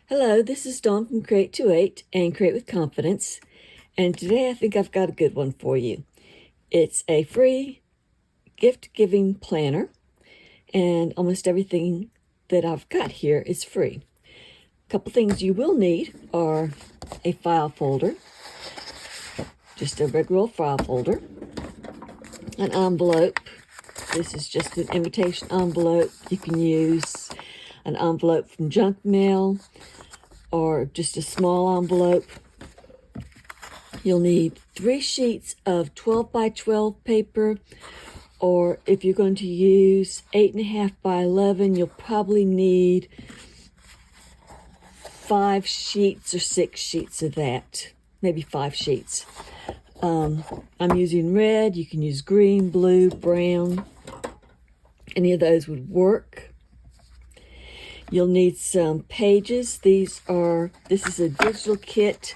Hello, this is Dawn from Create28 and Create with Confidence, and today I think I've got a good one for you. It's a free gift-giving planner, and almost everything that I've got here is free. A couple things you will need are a file folder, just a regular file folder, an envelope. This is just an invitation envelope. You can use an envelope from junk mail or just a small envelope. You'll need 3 sheets of 12 by 12 paper, or if you're going to use 8.5 by 11, you'll probably need 5 sheets or 6 sheets of that, maybe 5 sheets. I'm using red. You can use green, blue, brown. Any of those would work. You'll need some pages. This is a digital kit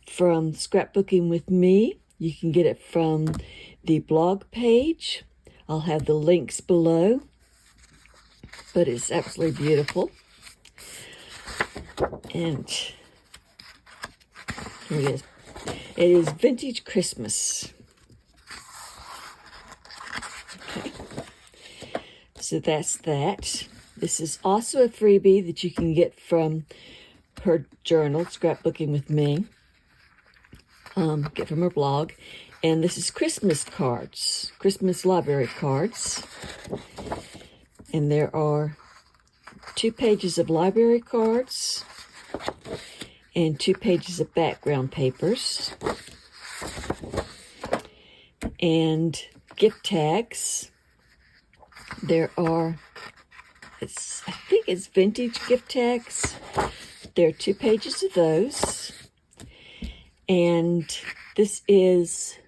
from Scrapbooking with Me. You can get it from the blog page. I'll have the links below, but it's absolutely beautiful. And here it is. It is Vintage Christmas. Okay. So that's that. This is also a freebie that you can get from her journal, Scrapbooking with Me. Get from her blog. And this is Christmas cards, Christmas library cards. And there are 2 pages of library cards and 2 pages of background papers. And gift tags. There are, I think it's vintage gift tags. There are 2 pages of those. And this is,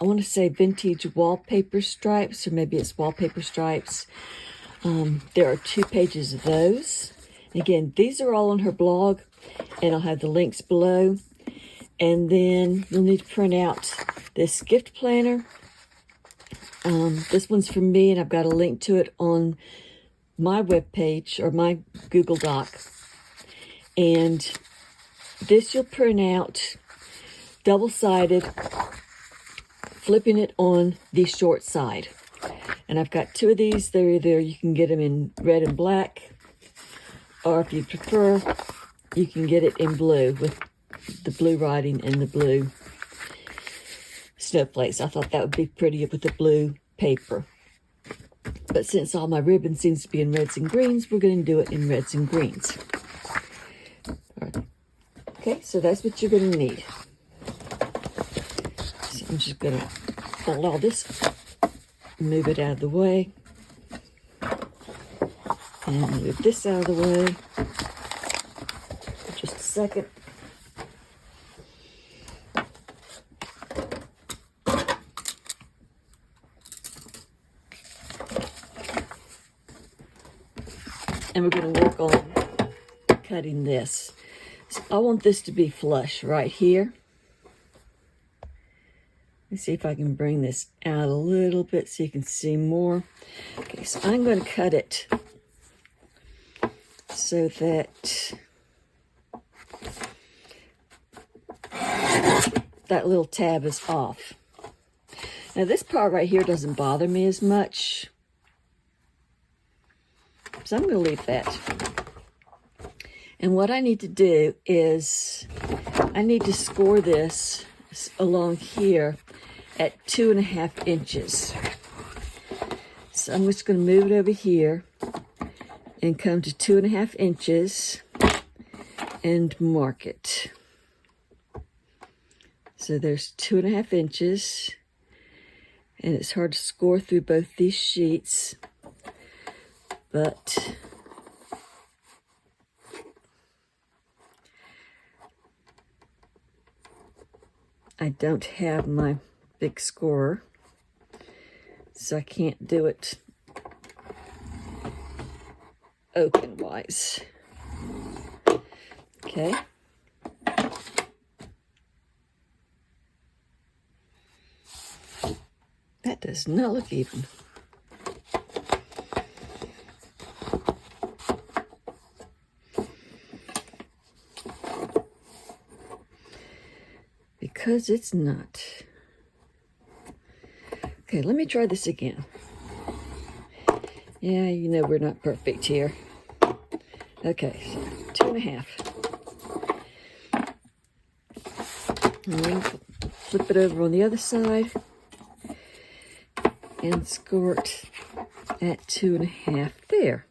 I want to say vintage wallpaper stripes, or maybe it's wallpaper stripes. There are 2 pages of those. Again, these are all on her blog, and I'll have the links below. And then you'll need to print out this gift planner. This one's from me, and I've got a link to it on my webpage or my Google Doc. And this you'll print out double-sided, flipping it on the short side. And I've got 2 of these. They're either, you can get them in red and black, or if you prefer, you can get it in blue with the blue writing and the blue snowflakes. I thought that would be pretty with the blue paper. But since all my ribbon seems to be in reds and greens, we're going to do it in reds and greens. All right. Okay, so that's what you're going to need. So I'm just going to fold all this, move it out of the way, and move this out of the way. Just a second. And we're going to work on cutting this. So I want this to be flush right here. Let's see if I can bring this out a little bit so you can see more. Okay, so I'm going to cut it so that that little tab is off. Now this part right here doesn't bother me as much, so I'm going to leave that. And what I need to do is I need to score this along here at 2.5 inches. So I'm just going to move it over here and come to 2.5 inches and mark it. So there's 2.5 inches, and it's hard to score through both these sheets, but I don't have my big scorer, so I can't do it open-wise. Okay. That does not look even. because it's not. Okay, let me try this again. Yeah, you know we're not perfect here. Okay, so 2.5. And then flip it over on the other side and score it at 2.5 there.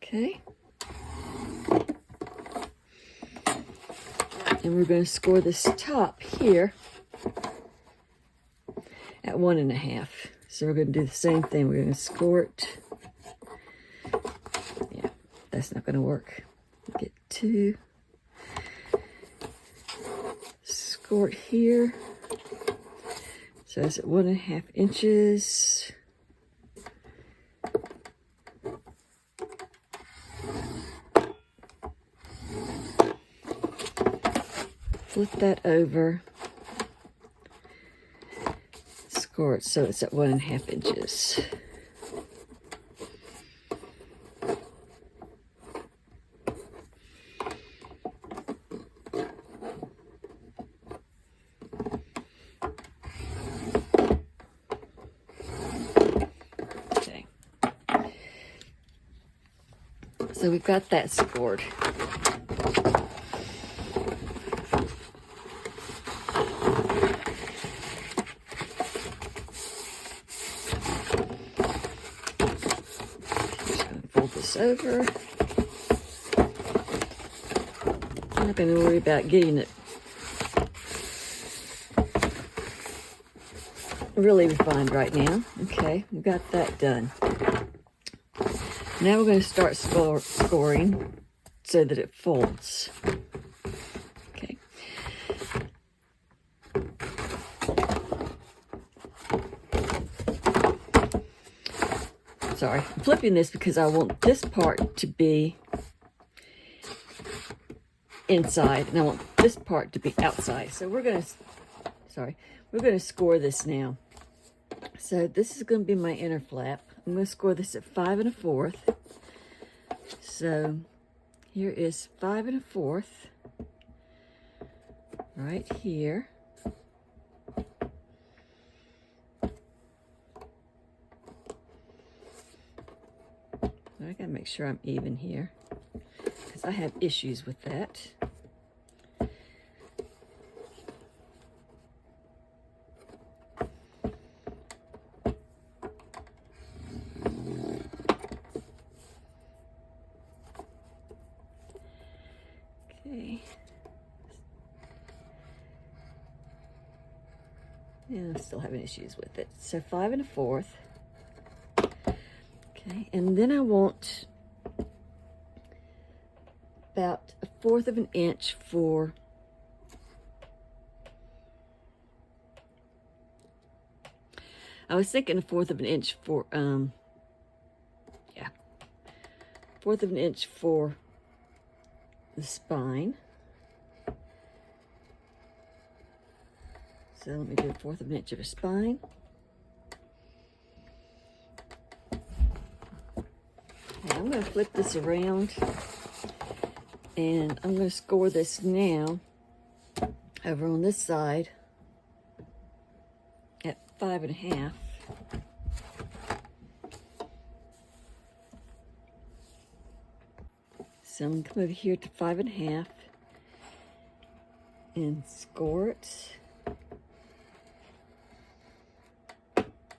Okay. And we're going to score this top here at 1.5. So we're going to do the same thing. We're going to score it. Yeah, that's not going to work. Get 2. Score it here. So it's at 1.5 inches. Flip that over. Score it so it's at 1.5 inches. Okay. So we've got that scored. Over. I'm not going to worry about getting it really refined right now. Okay, we got that done. Now we're going to start scoring so that it folds. Okay. Sorry, I'm flipping this because I want this part to be inside and I want this part to be outside. So we're going to score this now. So this is going to be my inner flap. I'm going to score this at 5 1/4. So here is 5 1/4 right here. I gotta make sure I'm even here because I have issues with that. Okay. Yeah, I'm still having issues with it. So 5 1/4. Okay, and then I want about 1/4 of an inch for I was thinking 1/4 of an inch for 1/4 of an inch for the spine. So let me do 1/4 of an inch of a spine. Now I'm going to flip this around and I'm going to score this now over on this side at 5 1/2. So I'm going to come over here to 5 1/2 and score it.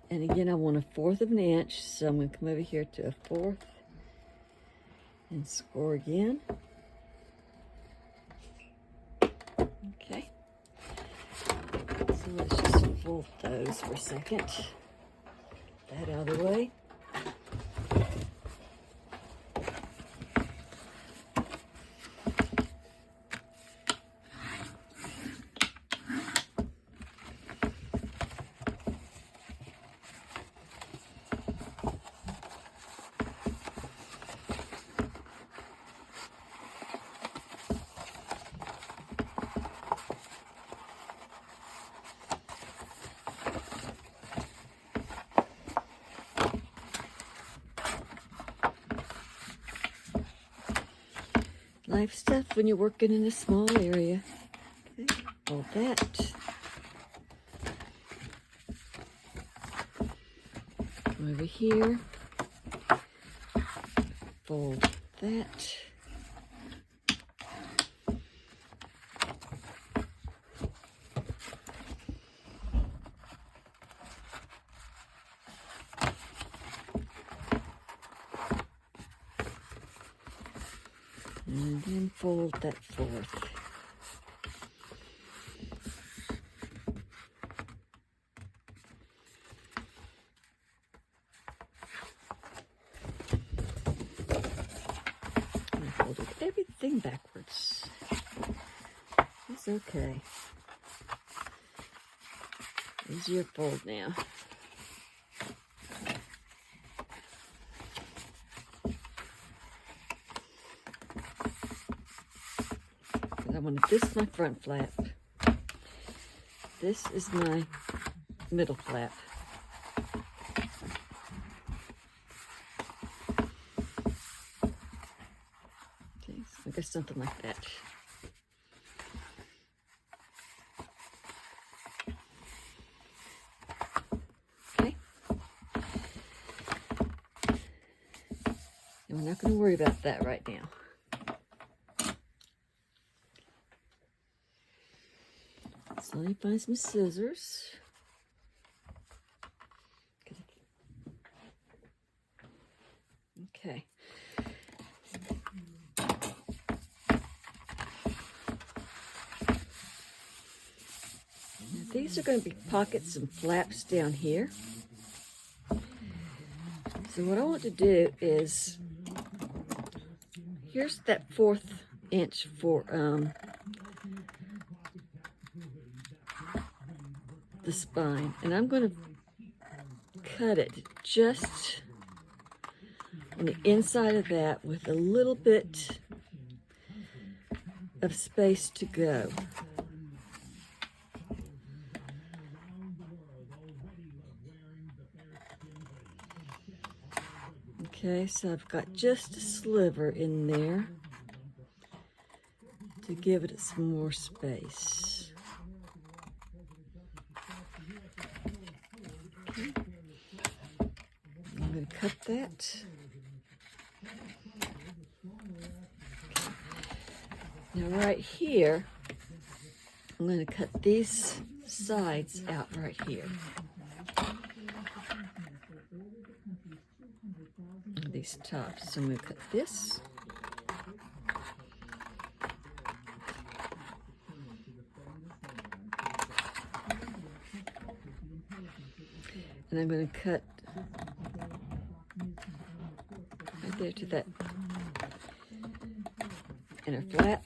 And again, I want 1/4 of an inch, so I'm going to come over here to 1/4 and score again. Okay. So let's just fold those for a second. Get that out of the way. life stuff when you're working in a small area. Okay, fold that. Come over here. Fold that. And then fold that fourth. I folded everything backwards. It's okay. Easier fold now. I want this is my front flap. This is my middle flap. Okay, so I guess something like that. Okay. And we're not going to worry about that right now. So let me find some scissors. Okay. Now these are going to be pockets and flaps down here. So what I want to do is, here's that 1/4 inch for the spine, and I'm going to cut it just on the inside of that with a little bit of space to go. Okay, so I've got just a sliver in there to give it some more space. Okay. I'm going to cut that. Now right here, I'm going to cut these sides out right here. These tops. So I'm going to cut this. And I'm going to cut right there to that inner flap.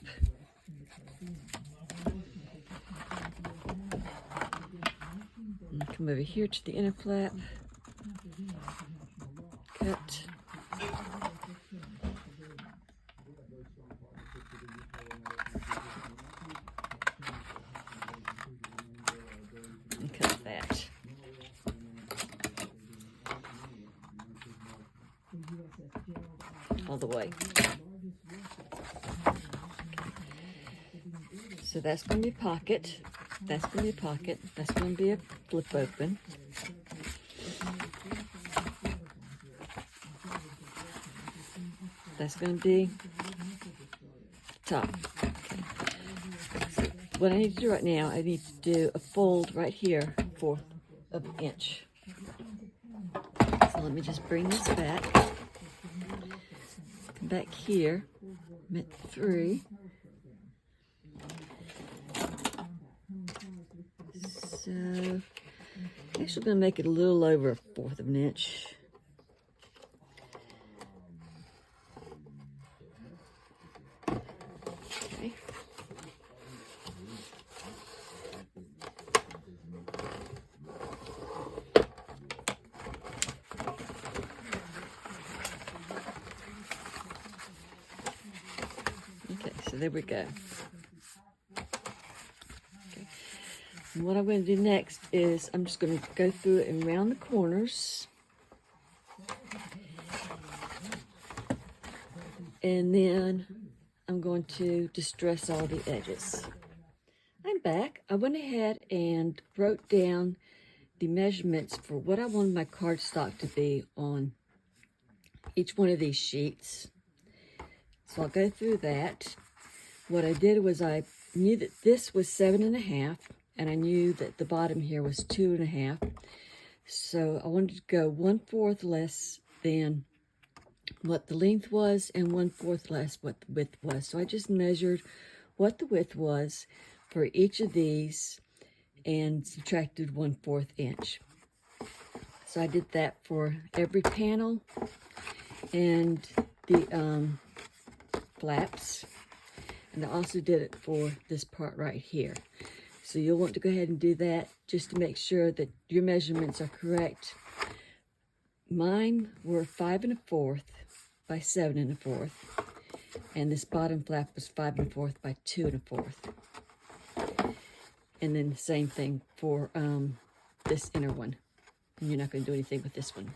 And come over here to the inner flap. Cut. And cut that. All the way. So that's going to be pocket. That's going to be a pocket. That's going to be a flip open. That's going to be top. Okay. So what I need to do right now, I need to do a fold right here, 1/4 of an inch. So let me just bring this back. Come back here, at 3. So I'm actually going to make it a little over 1/4 of an inch. Okay. Okay, so there we go. And what I'm going to do next is I'm just going to go through it and round the corners. And then I'm going to distress all the edges. I'm back. I went ahead and wrote down the measurements for what I wanted my cardstock to be on each one of these sheets. So I'll go through that. What I did was I knew that this was 7.5, and I knew that the bottom here was 2.5. So I wanted to go 1/4 less than what the length was and 1/4 less what the width was. So I just measured what the width was for each of these and subtracted 1/4 inch. So I did that for every panel and the flaps, and I also did it for this part right here. So you'll want to go ahead and do that just to make sure that your measurements are correct. Mine were 5 1/4 by 7 1/4, and this bottom flap was 5 1/4 by 2 1/4. And then the same thing for this inner one. And you're not going to do anything with this one.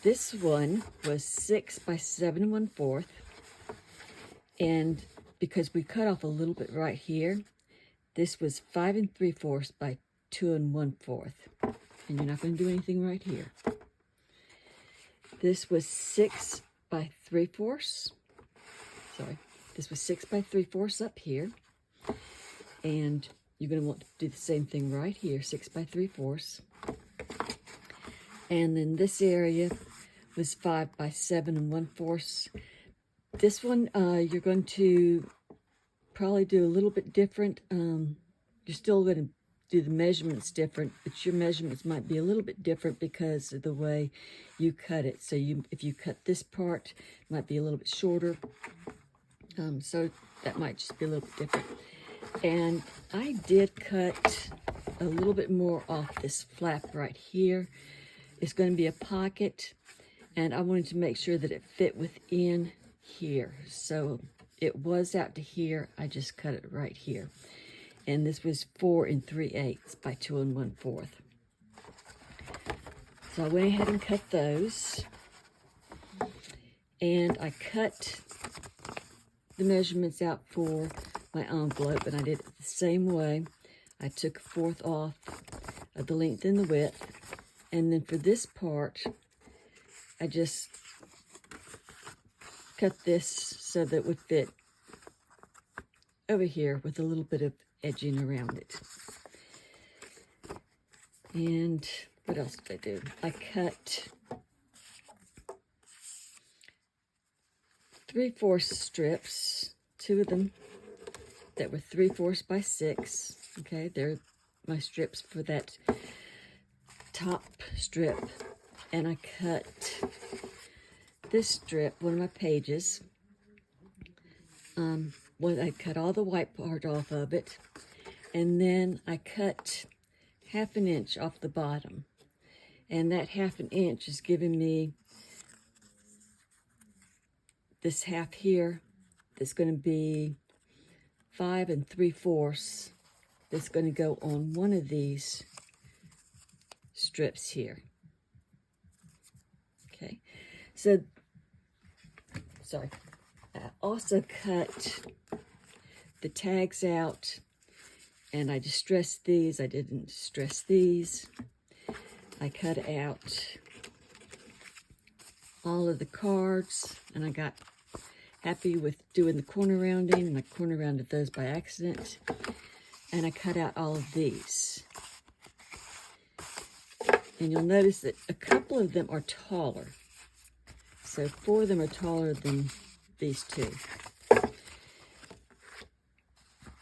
This one was 6 by 7 1/4, and because we cut off a little bit right here, this was 5 3/4 by 2 1/4, and you're not going to do anything right here. This was 6 by 3/4. Sorry, this was 6 by 3/4 up here, and you're going to want to do the same thing right here, 6 by 3/4. And then this area was 5 by 7 1/4. This one, you're going to probably do a little bit different. You're still going to do the measurements different, but your measurements might be a little bit different because of the way you cut it. So if you cut this part, it might be a little bit shorter. So that might just be a little bit different. And I did cut a little bit more off this flap right here. It's going to be a pocket, and I wanted to make sure that it fit within here. So it was out to here. I just cut it right here. And this was 4 3/8 by 2 1/4. So I went ahead and cut those. And I cut the measurements out for my envelope, and I did it the same way. I took 1/4 off of the length and the width. And then for this part, I just cut this so that it would fit over here with a little bit of edging around it. And what else did I do? I cut 3/4 strips, 2 of them that were 3/4 by 6. Okay, they're my strips for that top strip. And I cut this strip, one of my pages. I cut all the white part off of it, and then I cut 1/2 inch off the bottom, and that 1/2 inch is giving me this half here that's going to be 5 3/4. That's going to go on one of these strips here. Okay, so sorry. I also cut the tags out, and I distressed these. I didn't distress these. I cut out all of the cards, and I got happy with doing the corner rounding, and I corner rounded those by accident. And I cut out all of these. And you'll notice that a couple of them are taller. So 4 of them are taller than these 2.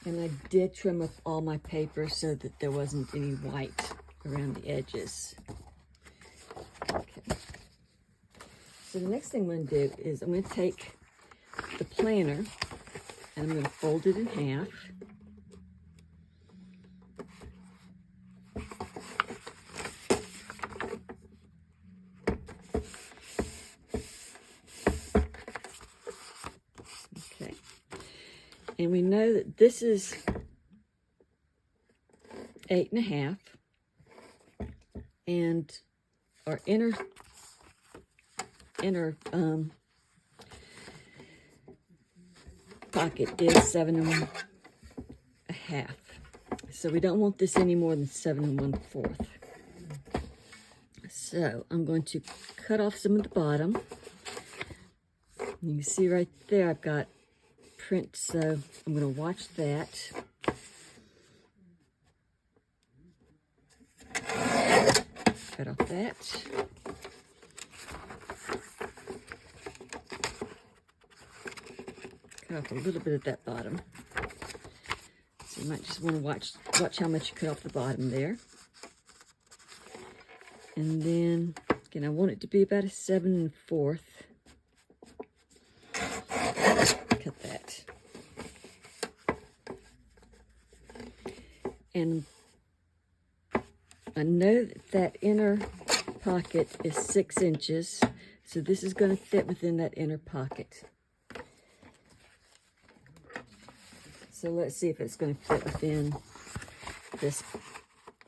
And I did trim up all my paper so that there wasn't any white around the edges. Okay. So the next thing I'm going to do is I'm going to take the planner and I'm going to fold it in half. Okay. And we know that this is 8 1/2, and our inner pocket is 7 1/2. So we don't want this any more than 7 1/4. So I'm going to cut off some of the bottom. You can see right there I've got print, so I'm going to watch that. Cut off that. Cut off a little bit of that bottom. So you might just want to watch how much you cut off the bottom there. And then, again, I want it to be about a 7 1/4. Cut that. And I know that inner pocket is 6 inches, so this is going to fit within that inner pocket. So let's see if it's going to fit within this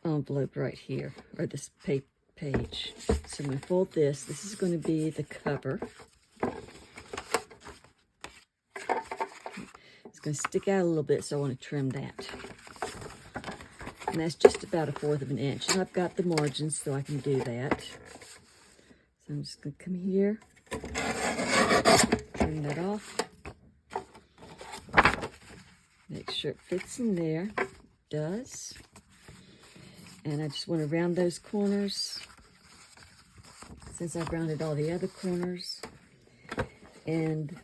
envelope right here, or this page. So I'm going to fold this. This is going to be the cover. It's going to stick out a little bit, so I want to trim that. And that's just about 1/4 of an inch. And I've got the margins, so I can do that. So I'm just going to come here, trim that off. Make sure it fits in there. It does. And I just want to round those corners, since I've rounded all the other corners. And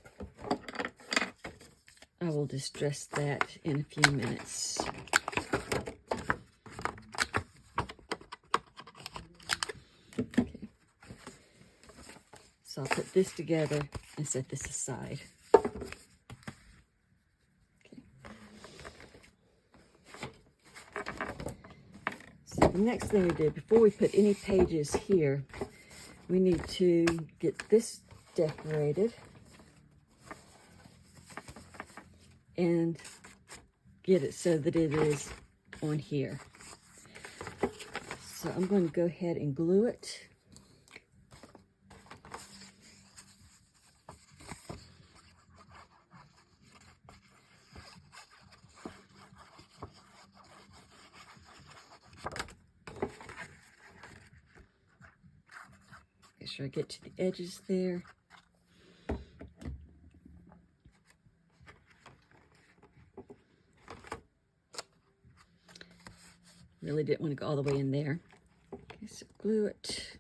I will just dress that in a few minutes. Okay. So I'll put this together and set this aside. The next thing we do, before we put any pages here, we need to get this decorated and get it so that it is on here. So I'm going to go ahead and glue it. Make sure I get to the edges there. Really didn't want to go all the way in there. Okay, so glue it.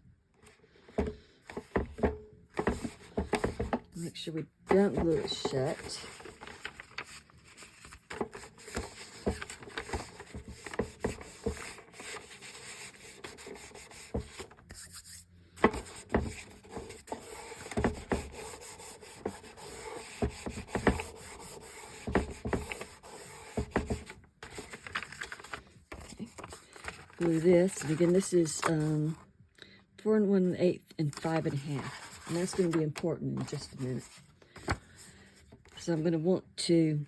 Make sure we don't glue it shut. Glue this, and again, this is 4 1/8 and 5 1/2, and that's going to be important in just a minute. So I'm going to want to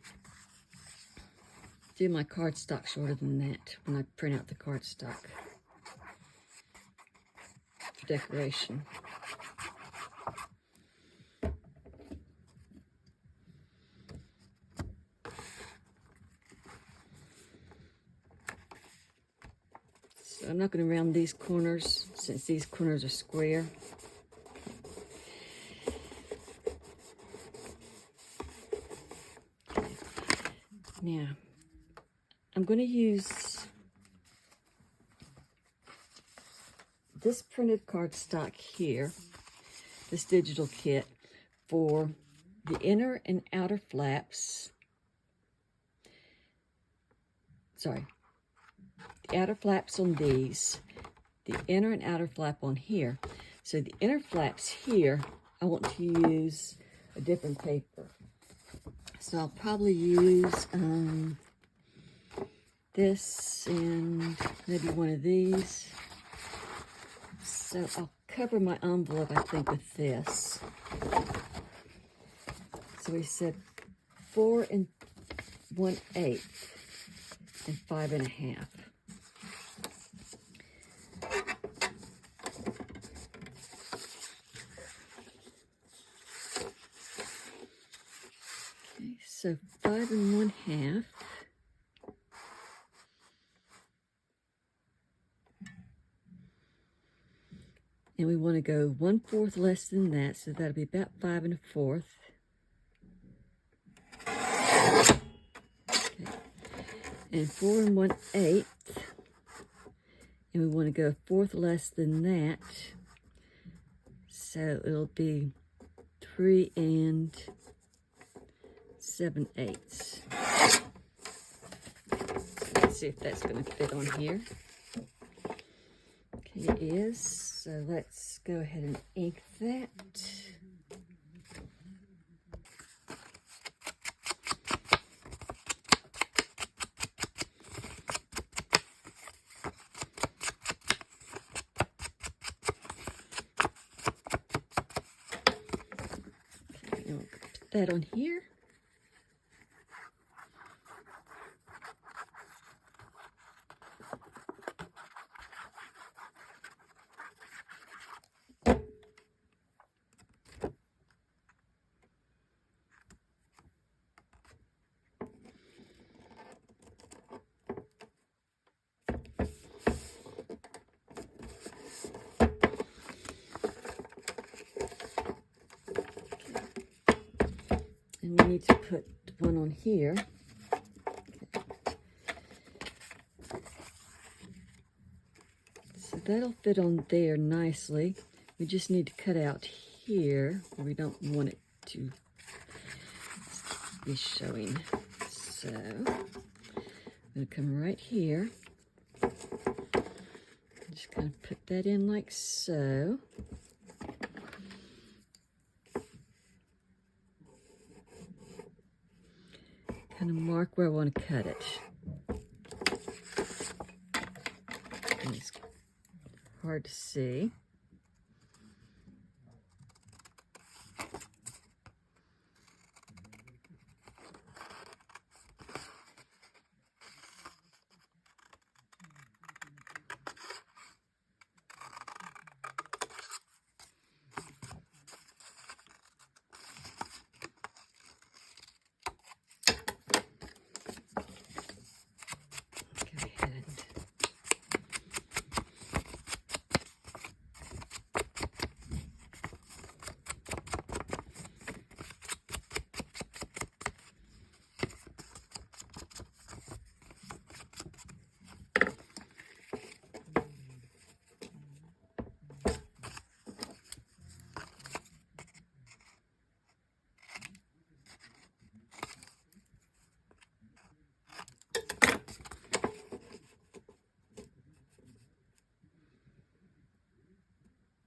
do my cardstock shorter than that when I print out the cardstock for decoration. So I'm not going to round these corners since these corners are square. Now, I'm going to use this printed cardstock here, this digital kit, for the inner and outer flaps. Sorry. The outer flaps on these, the inner and outer flap on here. So the inner flaps here, I want to use a different paper. So I'll probably use this and maybe one of these. So I'll cover my envelope, I think, with this. So we said 4 1/8 and 5 1/2. So 5 1/2. And we want to go 1/4 less than that, so that'll be about 5 1/4. Okay. And 4 1/8. And we want to go 1/4 less than that, so it'll be 3 7/8. Let's see if that's going to fit on here. Okay, it is. So let's go ahead and ink that. Okay, and we'll put that on here. And we need to put one on here. Okay. So that'll fit on there nicely. We just need to cut out here where we don't want it to be showing. So I'm going to come right here. Just kind of put that in like so. Kind of mark where I want to cut it. And it's hard to see.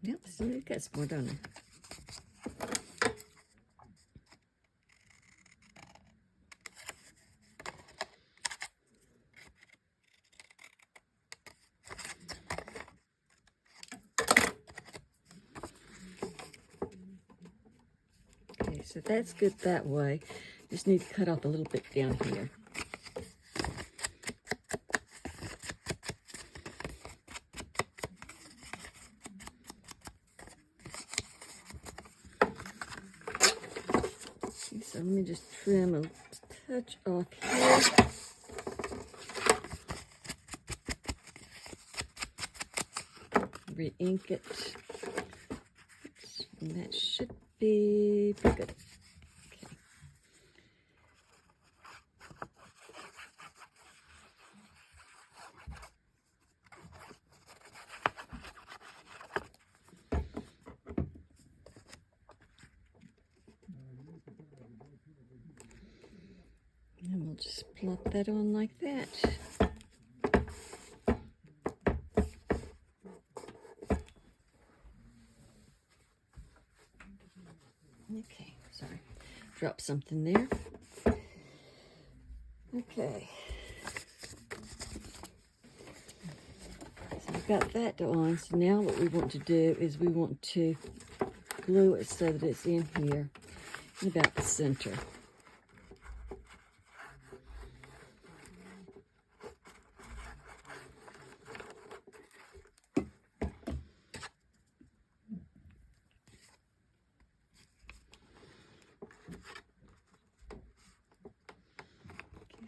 Yep, so it gets more, don't it? Okay, so that's good that way. Just need to cut off a little bit down here. So let me just trim a touch off here. Re-ink it. And that should be pretty good. Okay. And we'll just plop that on like that. Okay, sorry, dropped something there. Okay, so we've got that on. So now what we want to do is we want to glue it so that it's in here, in about the center.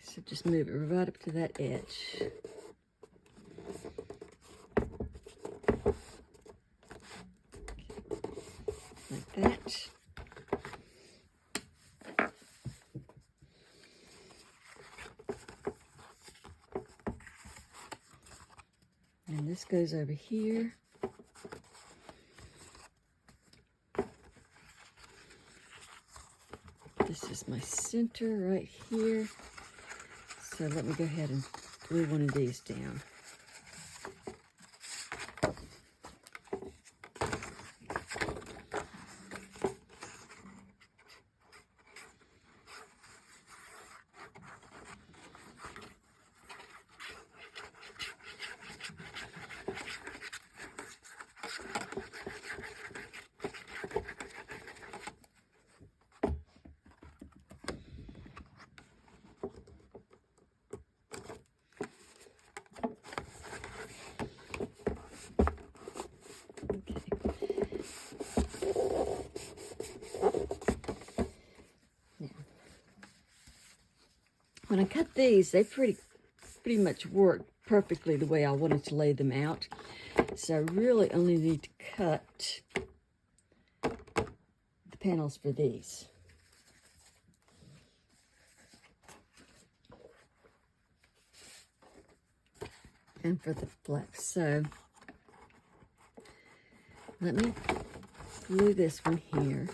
So just move it right up to that edge. Like that. And this goes over here. This is my center right here. So let me go ahead and glue one of these down. When I cut these, they pretty much work perfectly the way I wanted to lay them out. So I really only need to cut the panels for these. And for the flaps. So let me glue this one here.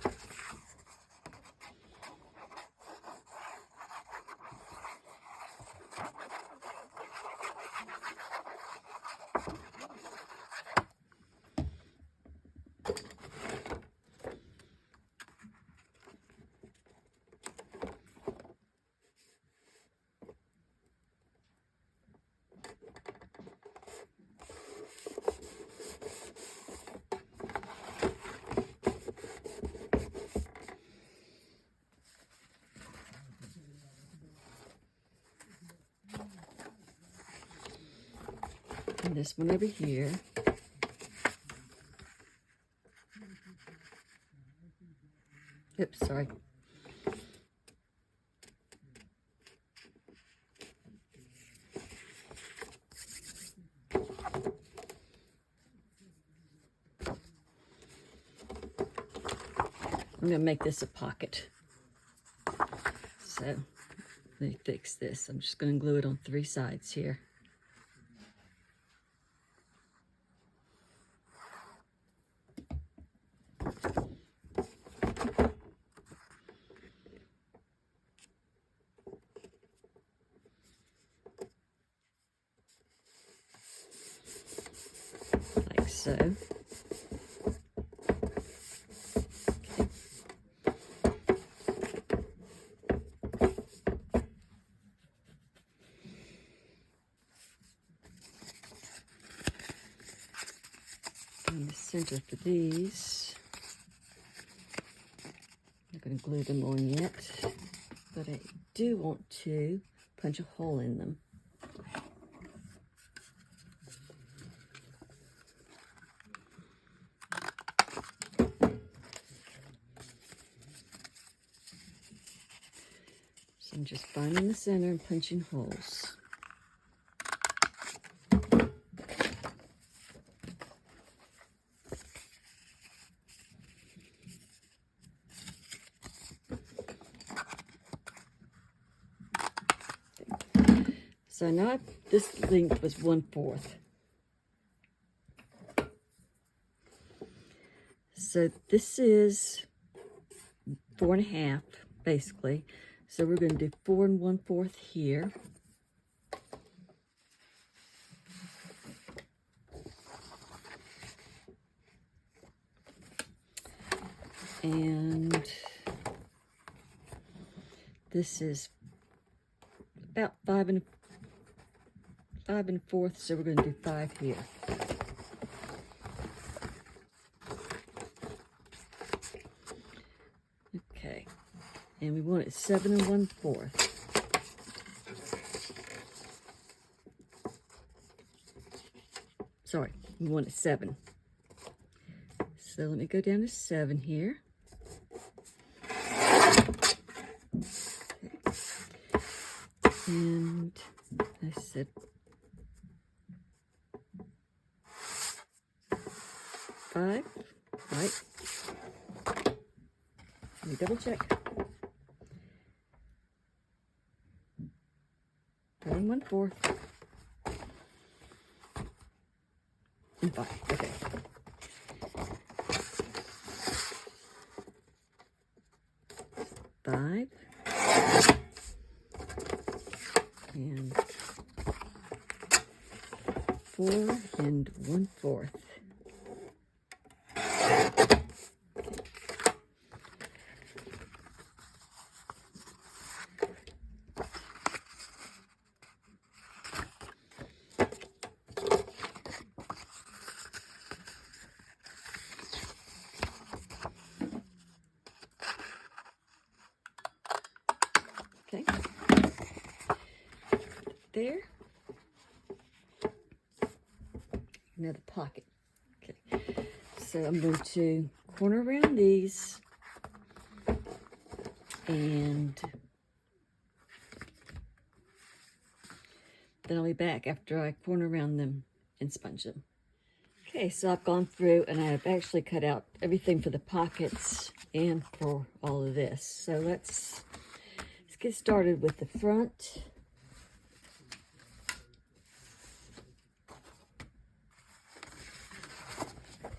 And this one over here. Oops, sorry. I'm going to make this a pocket. So let me fix this. I'm just going to glue it on 3 sides here. Like so. In the center for these, I'm not going to glue them on yet, but I do want to punch a hole in them. So I'm just finding the center and punching holes. So now this length was 1/4. So this is 4 1/2, basically. So we're going to do 4 1/4 here. And this is about 5 1/4, so we're going to do 5 here. Okay, and we want it 7 1/4. Sorry, we want it 7. So let me go down to 7 here. And I said 5, right? Let me double check. 3 1/4 and 5. Okay. Five and 4 and 1/4. Okay. There. Another pocket. Okay. So I'm going to corner around these and then I'll be back after I corner around them and sponge them. Okay, so I've gone through and I've actually cut out everything for the pockets and for all of this. So let's get started with the front.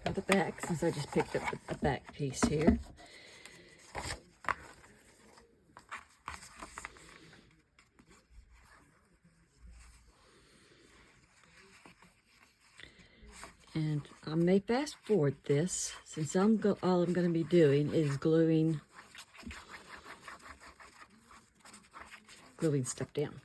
Or the back, since I just picked up a back piece here. And I may fast forward this, since all I'm going to be doing is gluing stuff down.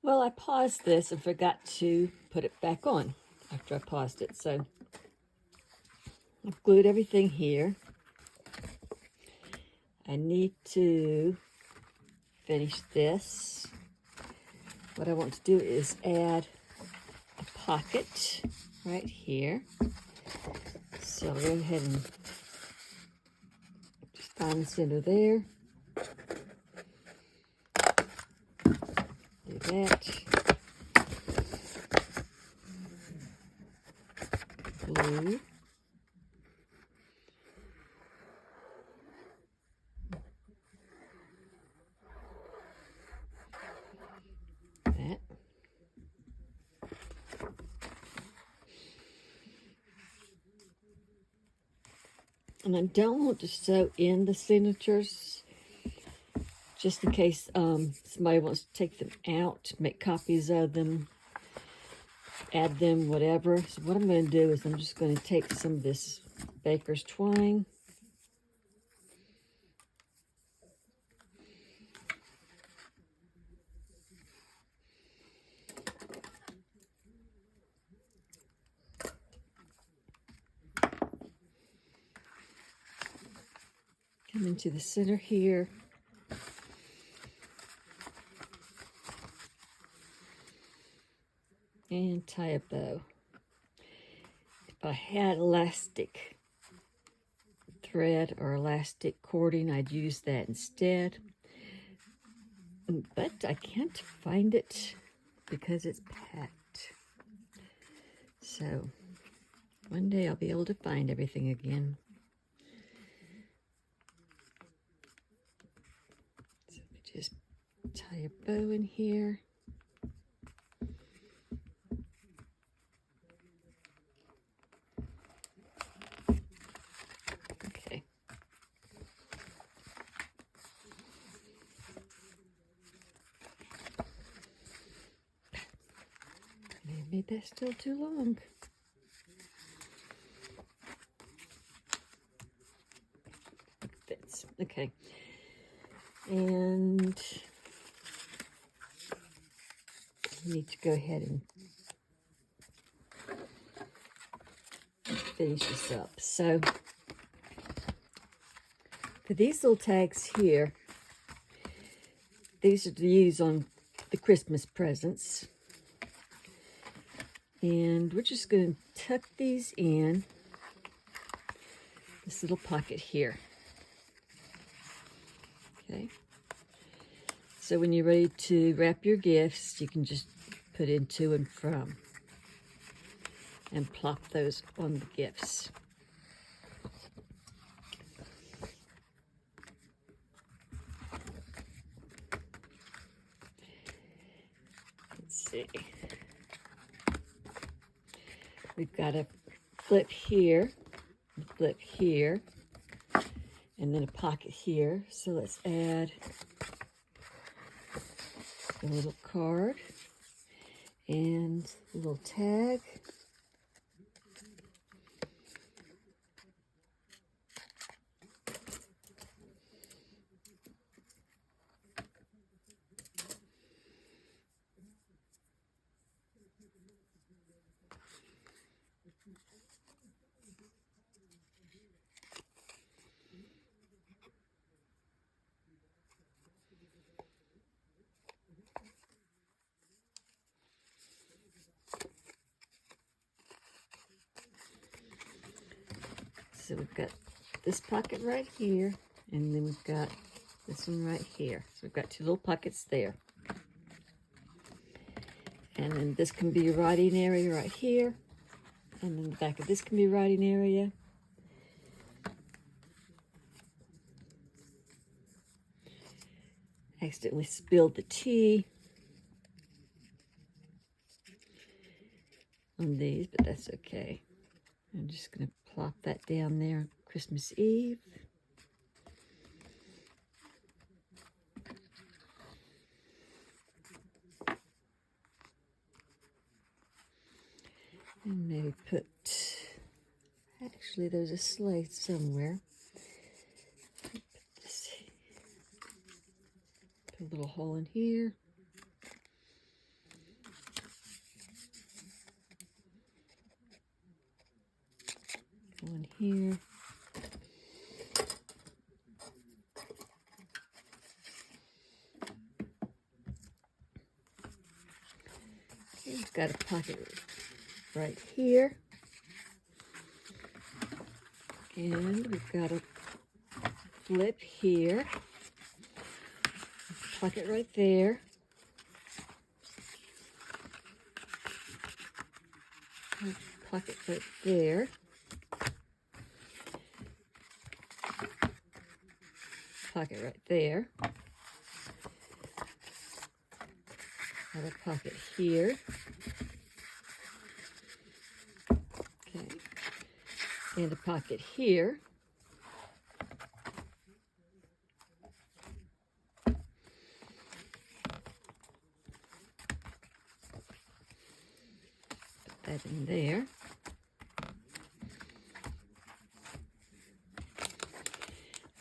Well, I paused this and forgot to put it back on after I paused it. So I've glued everything here. I need to finish this. What I want to do is add a pocket right here. So I'll go ahead and just find the center there. Do that. Glue. That. And I don't want to sew in the signatures just in case somebody wants to take them out, make copies of them, add them, whatever. So what I'm going to do is I'm just going to take some of this baker's twine. Come into the center here. And tie a bow. If I had elastic thread or elastic cording, I'd use that instead. But I can't find it because it's packed. So one day I'll be able to find everything again. So let me just tie a bow in here. Okay. Maybe that's still too long. Fits. Okay. And I need to go ahead and finish this up. So for these little tags here, these are to use on the Christmas presents. And we're just going to tuck these in this little pocket here. Okay. So when you're ready to wrap your gifts, you can just put in to and from and plop those on the gifts. Let's see. We've got a flip here, and then a pocket here. So let's add a little card and a little tag. So we've got this pocket right here, and then we've got this one right here. So we've got two little pockets there. And then this can be your writing area right here. And then the back of this can be a writing area. Accidentally spilled the tea on these, but that's okay. I'm just going to plop that down there Christmas Eve. And maybe put, actually there's a sleigh somewhere. Put this, put a little hole in here. One here. Okay, we've got a pocket right here. And we've got a flip here. Pocket right there. Pocket right there. Pocket right there. Have a pocket here. Okay. And a pocket here. Put that in there.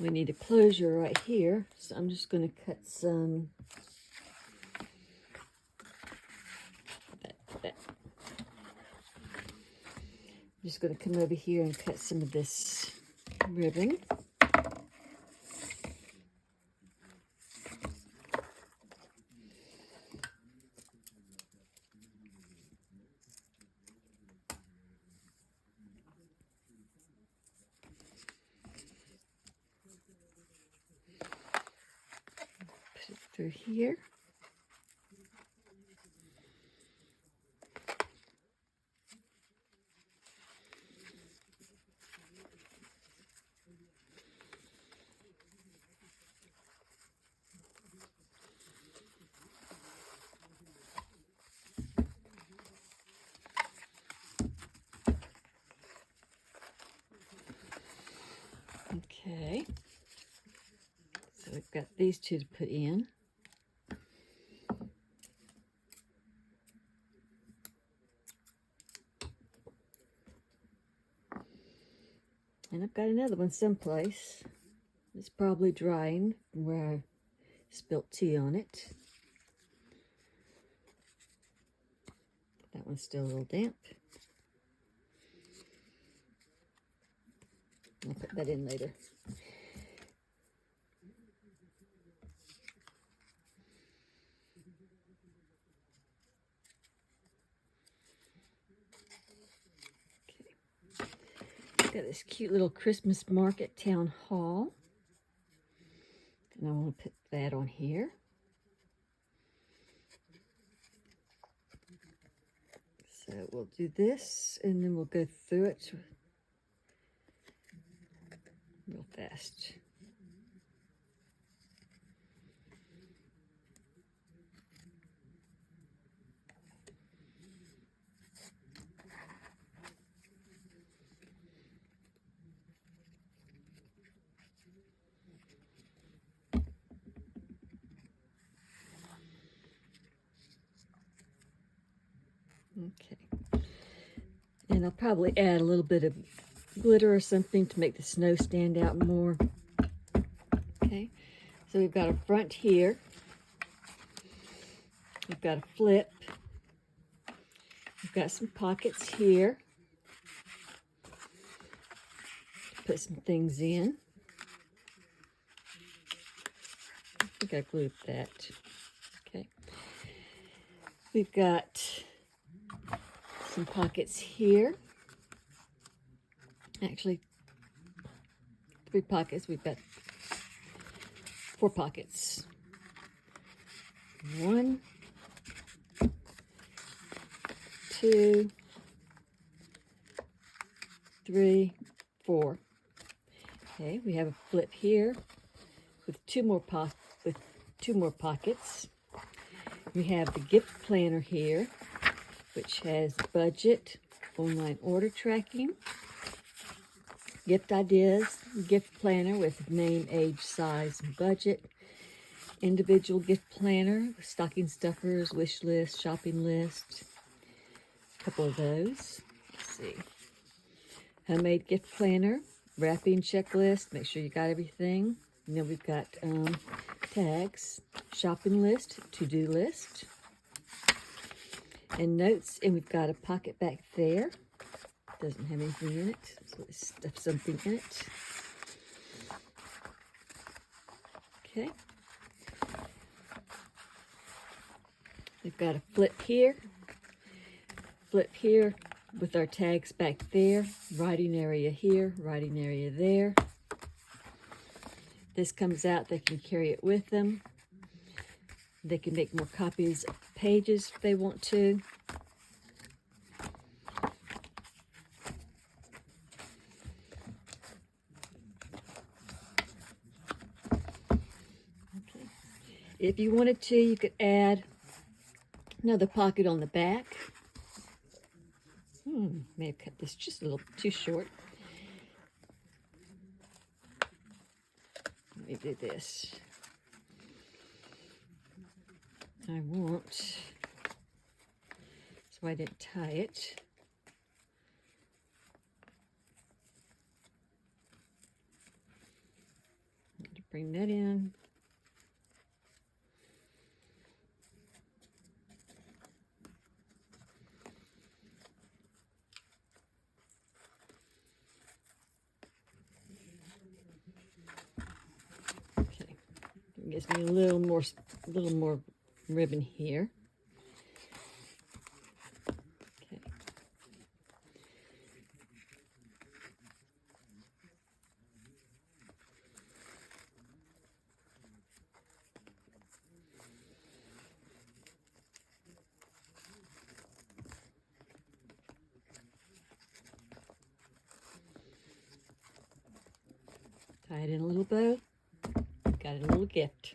We need a closure right here, so I'm just going to cut some. I'm just going to come over here and cut some of this ribbon. Put it through here. Okay, so we've got these two to put in. And I've got another one someplace. It's probably drying from where I spilt tea on it. That one's still a little damp. I'll put that in later. Okay. Got this cute little Christmas market town hall. And I want to put that on here. So we'll do this and then we'll go through it real fast. Okay. And I'll probably add a little bit of glitter or something to make the snow stand out more. Okay, so we've got a front here. We've got a flip. We've got some pockets here. Put some things in. I think I glued that. Okay. We've got some pockets here. Actually, 3 pockets. We've got 4 pockets. 1, 2, 3, 4. Okay, we have a flip here with two more pockets. We have the gift planner here, which has budget, online order tracking, gift ideas, gift planner with name, age, size, and budget, individual gift planner, stocking stuffers, wish list, shopping list, a couple of those. Let's see. Handmade gift planner, wrapping checklist, make sure you got everything. And then we've got tags, shopping list, to-do list, and notes, and we've got a pocket back there. Doesn't have anything in it, so let's stuff something in it. Okay. We've got a flip here with our tags back there, writing area here, writing area there. This comes out, they can carry it with them. They can make more copies of pages if they want to. Okay. If you wanted to, you could add another pocket on the back. May have cut this just a little too short. Let me do this. I want, so I didn't tie it. To bring that in. Okay, it gives me a little more ribbon here. Okay. Tie it in a little bow. Got a little gift.